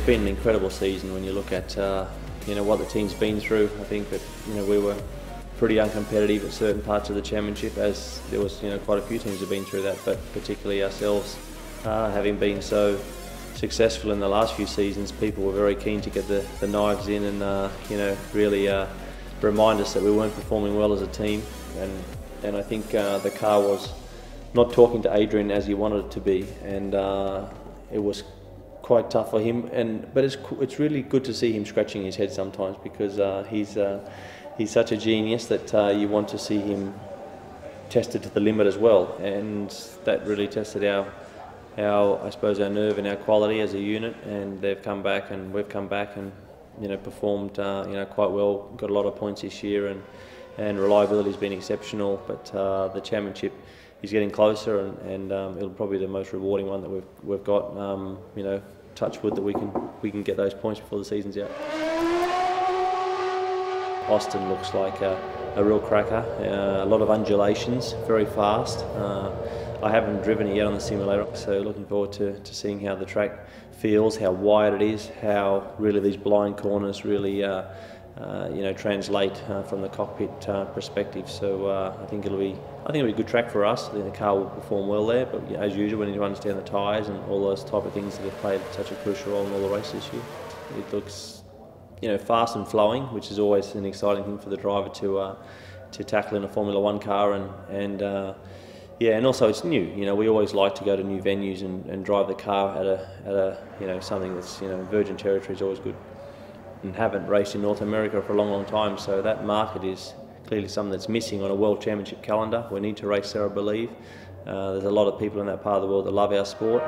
been an incredible season when you look at what the team's been through. I think that we were pretty uncompetitive at certain parts of the championship, as there was quite a few teams have been through that, but particularly ourselves, having been so successful in the last few seasons, people were very keen to get the knives in and really remind us that we weren't performing well as a team, and I think the car was not talking to Adrian as he wanted it to be, and it was quite tough for him. But it's really good to see him scratching his head sometimes, because he's such a genius that you want to see him tested to the limit as well, and that really tested our I suppose our nerve and our quality as a unit. And they've come back and we've come back and performed quite well. Got a lot of points this year, and reliability's been exceptional. But the championship is getting closer, and it'll probably be the most rewarding one that we've got. Touch wood that we can get those points before the season's out. Austin looks like a real cracker. A lot of undulations, very fast. I haven't driven it yet on the simulator, so looking forward to seeing how the track feels, how wide it is, how really these blind corners really translate from the cockpit perspective. So I think it'll be a good track for us. I think the car will perform well there, but as usual, we need to understand the tyres and all those type of things that have played such a crucial role in all the races this year. It looks fast and flowing, which is always an exciting thing for the driver to tackle in a Formula One car, and also it's new. We always like to go to new venues and drive the car at a something that's virgin territory is always good, and haven't raced in North America for a long time, so that market is clearly something that's missing on a World Championship calendar. We need to race there, I believe. There's a lot of people in that part of the world that love our sport.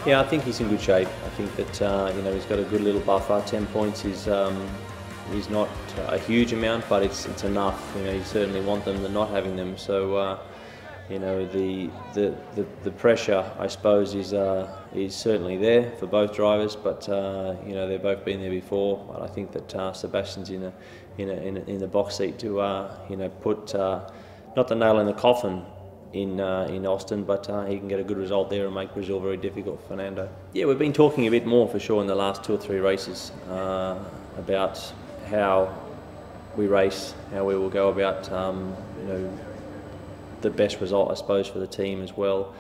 Yeah, I think he's in good shape. I think that he's got a good little buffer. 10 points is not a huge amount, but it's enough. You certainly want them than not having them. So the pressure, I suppose, is certainly there for both drivers. But they've both been there before. But I think that Sebastian's in the box seat to put not the nail in the coffin in Austin, but he can get a good result there and make Brazil very difficult for Fernando. Yeah, we've been talking a bit more for sure in the last 2 or 3 races about how we race, how we will go about the best result, I suppose, for the team as well.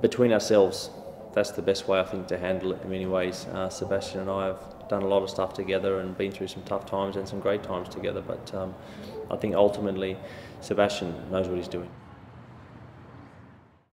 Between ourselves, that's the best way, I think, to handle it in many ways. Sebastian and I have done a lot of stuff together and been through some tough times and some great times together, but I think ultimately Sebastian knows what he's doing.